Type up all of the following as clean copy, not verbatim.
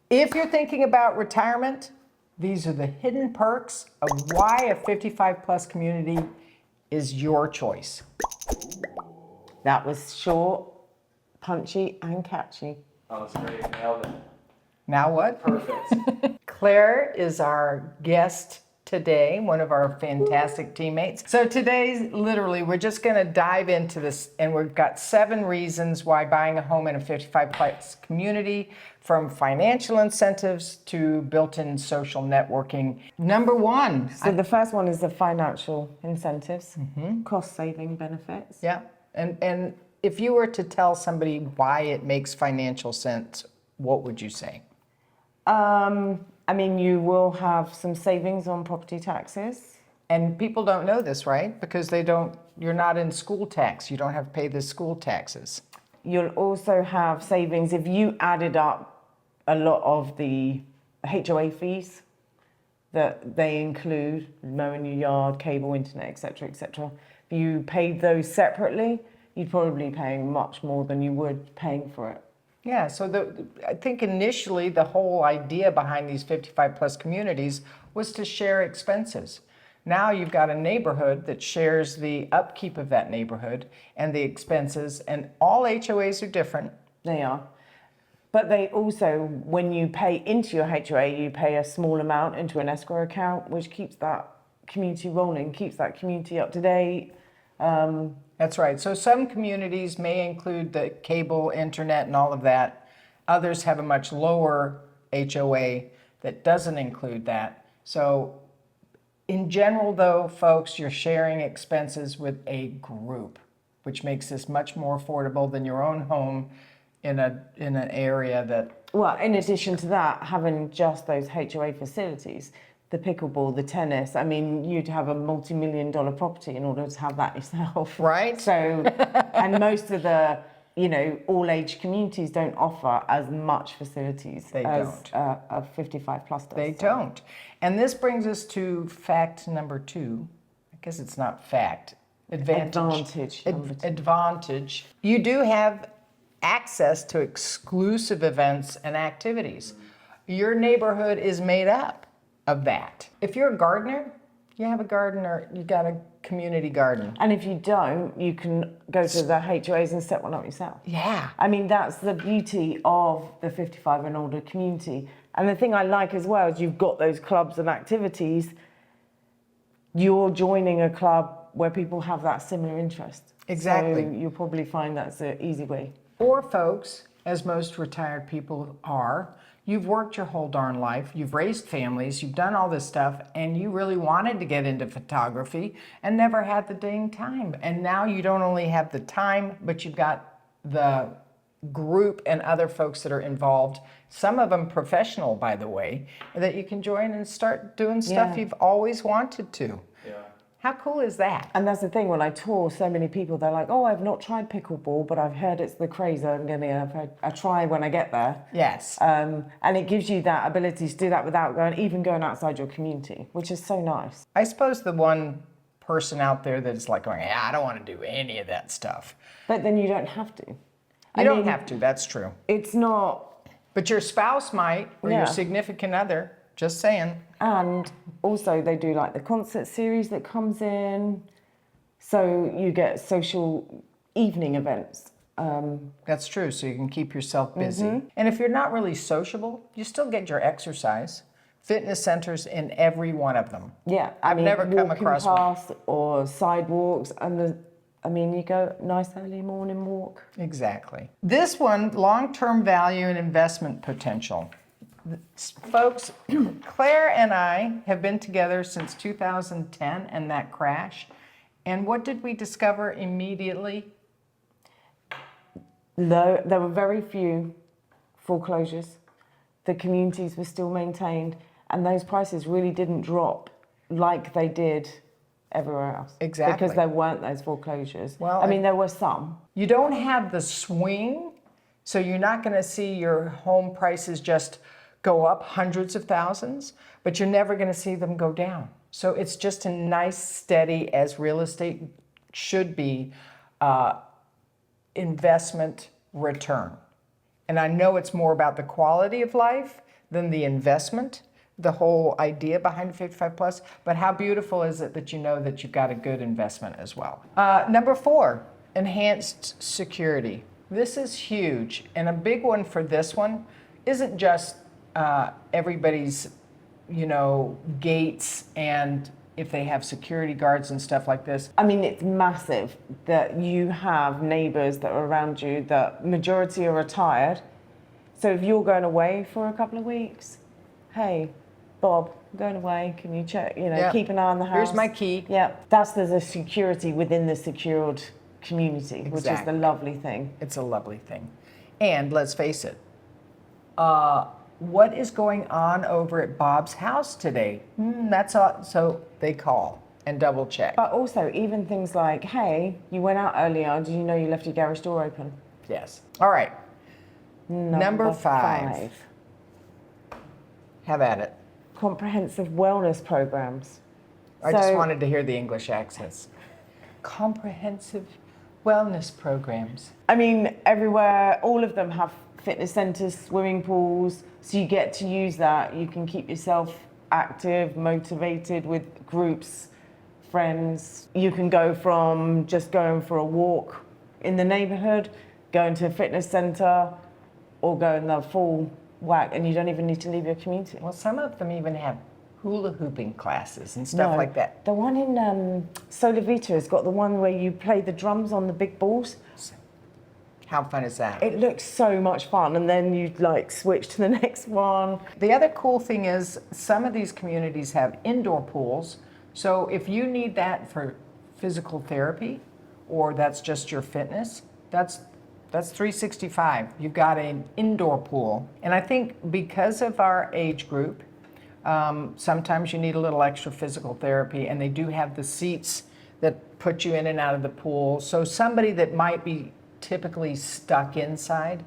If you're thinking about retirement, these are the hidden perks of why a 55 plus community is your choice. That was short, punchy, and catchy. Oh, that's great. Nailed it. Now what? Perfect. Claire is our guest today, one of our fantastic teammates. So today, literally, we're just gonna dive into this, and we've got 7 reasons why buying a home in a 55 plus community, from financial incentives to built-in social networking. Number 1. So the first one is the financial incentives, cost-saving benefits. Yeah, and if you were to tell somebody why it makes financial sense, what would you say? I mean, you will have some savings on property taxes. And people don't know this, right? Because you're not in school tax. You don't have to pay the school taxes. You'll also have savings if you added up a lot of the HOA fees that they include, mowing your yard, cable, internet, etc., etc. If you paid those separately, you'd probably be paying much more than you would paying for it. Yeah, so I think initially the whole idea behind these 55 plus communities was to share expenses. Now you've got a neighborhood that shares the upkeep of that neighborhood and the expenses, and all HOAs are different. They are. But they also, when you pay into your HOA, you pay a small amount into an escrow account, which keeps that community rolling, keeps that community up to date. That's right. So some communities may include the cable, internet, and all of that. Others have a much lower HOA that doesn't include that. So in general, though, folks, you're sharing expenses with a group, which makes this much more affordable than your own home in an area that... Well, in addition to that, having just those HOA facilities, the pickleball, the tennis, I mean, you'd have a multi-million-dollar property in order to have that yourself. Right. So, and most of the, all-age communities don't offer as much facilities as a 55 plus does. They don't. And this brings us to fact number 2. I guess it's not fact. Advantage. Advantage. You do have access to exclusive events and activities. Your neighborhood is made up of that. If you're a gardener, you have a garden, or you got a community garden. And if you don't, you can go to the HOAs and set one up yourself. Yeah. I mean, that's the beauty of the 55 and older community. And the thing I like as well is you've got those clubs and activities. You're joining a club where people have that similar interest. Exactly. So you'll probably find that's an easy way. Or folks, as most retired people are, you've worked your whole darn life, you've raised families, you've done all this stuff, and you really wanted to get into photography and never had the dang time. And now you don't only have the time, but you've got the group and other folks that are involved, some of them professional, by the way, that you can join and start doing stuff you've always wanted to. Yeah. How cool is that? And that's the thing, when I tour so many people, they're like, oh, I've not tried pickleball, but I've heard it's the craze. I'm going to have a try when I get there. Yes. And it gives you that ability to do that without even going outside your community, which is so nice. I suppose the one person out there that is like going, yeah, I don't want to do any of that stuff. But then you don't have to. You don't have to, that's true. It's not. But your spouse might, or your Yeah. significant other, just saying. And also they do like the concert series that comes in. So you get social evening events. That's true, so you can keep yourself busy. And if you're not really sociable, you still get your exercise. Fitness centers in every one of them. Yeah. I've never come across one. Paths or sidewalks, and you go nice early morning walk. Exactly. This one, long-term value and investment potential. Folks, Claire and I have been together since 2010 and that crash. And what did we discover immediately? There were very few foreclosures. The communities were still maintained, and those prices really didn't drop like they did everywhere else. Exactly. Because there weren't those foreclosures. Well, I mean, there were some. You don't have the swing, so you're not going to see your home prices just go up hundreds of thousands, but you're never going to see them go down. So it's just a nice, steady, as real estate should be, investment return. And I know it's more about the quality of life than the investment, the whole idea behind 55 plus. But how beautiful is it that you know that you've got a good investment as well? Number 4, enhanced security. This is huge, and a big one for this one isn't just everybody's, gates and if they have security guards and stuff like this. I mean, it's massive that you have neighbours that are around you that majority are retired. So if you're going away for a couple of weeks, hey, Bob, I'm going away, can you check, Yeah. keep an eye on the house? Here's my key. Yeah, there's a security within the secured community, which is the Exactly. lovely thing. It's a lovely thing. And let's face it, what is going on over at Bob's house today? That's all. So they call and double check. But also, even things like, hey, you went out earlier, did you know you left your garage door open? Yes. All right. Number 5. Have at it. Comprehensive wellness programs. I just wanted to hear the English accents. Comprehensive wellness programs. I mean, everywhere, all of them have fitness centres, swimming pools, so you get to use that. You can keep yourself active, motivated with groups, friends. You can go from just going for a walk in the neighbourhood, going to a fitness centre, or go in the full whack, and you don't even need to leave your community. Well, some of them even have hula hooping classes and stuff like that. The one in Solar Vita has got the one where you play the drums on the big balls. How fun is that? It looks so much fun, and then you switch to the next one. The other cool thing is some of these communities have indoor pools. So if you need that for physical therapy or that's just your fitness, that's 365. You've got an indoor pool. And I think because of our age group, sometimes you need a little extra physical therapy, and they do have the seats that put you in and out of the pool. So somebody that might be typically stuck inside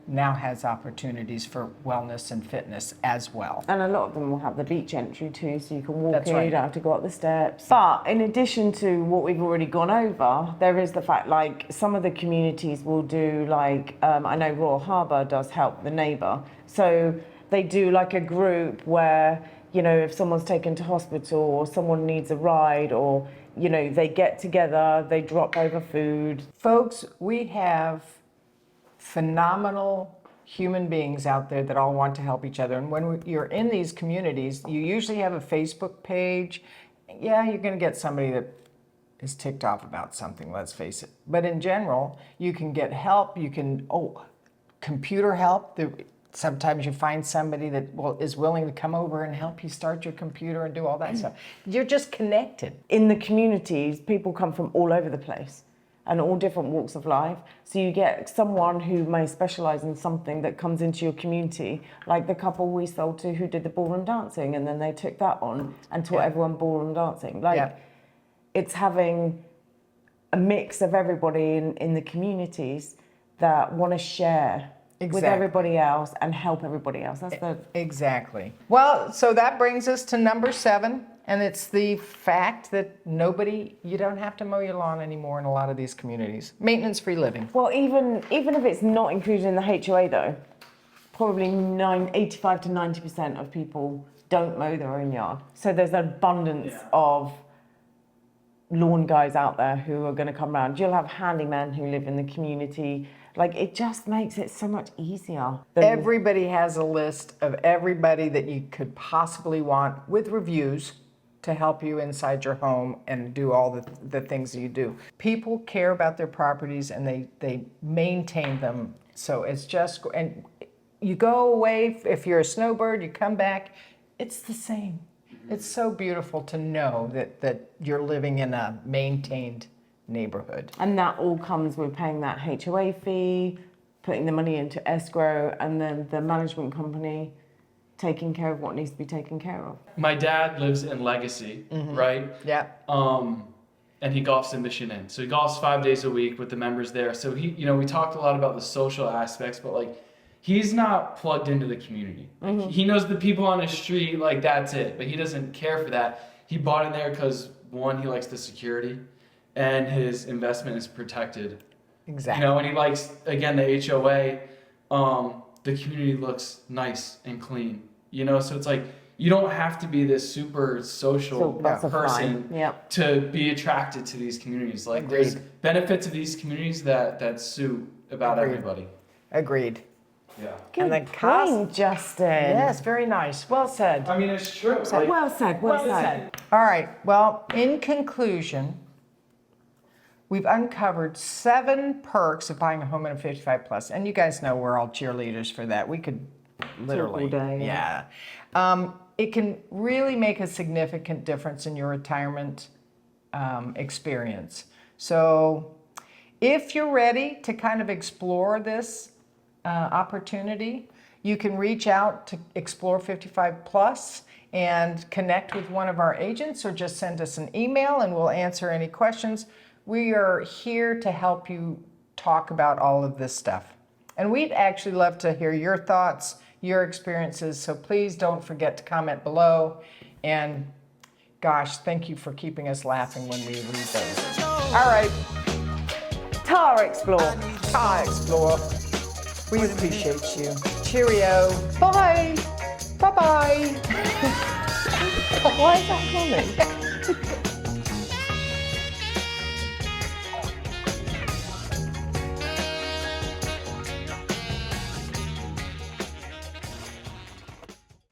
now has opportunities for wellness and fitness as well. And a lot of them will have the beach entry too, so you can walk That's in, right. you don't have to go up the steps. But in addition to what we've already gone over, there is the fact some of the communities will do I know Royal Harbour does help the neighbour. So they do a group where, if someone's taken to hospital or someone needs a ride or, they get together, they drop over food. Folks, we have phenomenal human beings out there that all want to help each other. And when you're in these communities, you usually have a Facebook page. Yeah, you're going to get somebody that is ticked off about something, let's face it. But in general, you can get help. You can, computer help. Sometimes you find somebody that is willing to come over and help you start your computer and do all that stuff. You're just connected. In the communities, people come from all over the place and all different walks of life. So you get someone who may specialise in something that comes into your community, like the couple we sold to who did the ballroom dancing, and then they took that on and taught everyone ballroom dancing. It's having a mix of everybody in the communities that want to share with Exactly. everybody else and help everybody else. That's the Exactly. Well, so that brings us to number 7, and it's the fact that you don't have to mow your lawn anymore in a lot of these communities. Maintenance-free living. Well, even if it's not included in the HOA though, probably 85 to 90% of people don't mow their own yard. So there's an abundance of lawn guys out there who are going to come around. You'll have handymen who live in the community. It just makes it so much easier. Everybody has a list of everybody that you could possibly want with reviews to help you inside your home and do all the things that you do. People care about their properties and they maintain them. So it's just, and you go away, if you're a snowbird, you come back, it's the same. It's so beautiful to know that you're living in a maintained neighborhood. And that all comes with paying that HOA fee, putting the money into escrow, and then the management company taking care of what needs to be taken care of. My dad lives in Legacy, right? Yeah. And he golfs in Mission Inn. So he golfs 5 days a week with the members there. So we talked a lot about the social aspects, but he's not plugged into the community. He knows the people on his street, that's it. But he doesn't care for that. He bought in there because, one, he likes the security, and his investment is protected. Exactly. And he likes, again, the HOA. the community looks nice and clean. You know, so it's like you don't have to be this super social So that's a person fine. Yep. to be attracted to these communities. Like there's benefits of these communities that suit about Agreed. everybody. Agreed. Yeah. And the Good cost. point, Justin. Yes, very nice. Well said. I mean, it's true. Like, Well said. Well said. All right. Well, in conclusion, we've uncovered 7 perks of buying a home in a 55 plus, and you guys know we're all cheerleaders for that. We could literally, all day, yeah. It can really make a significant difference in your retirement experience. So, if you're ready to kind of explore this opportunity, you can reach out to Explore 55 Plus and connect with one of our agents, or just send us an email and we'll answer any questions. We are here to help you talk about all of this stuff. And we'd actually love to hear your thoughts, your experiences, so please don't forget to comment below. And gosh, thank you for keeping us laughing when we read those. All right, Tara Explore. Explore. We appreciate you. Cheerio. Bye. Bye-bye. Why is that funny?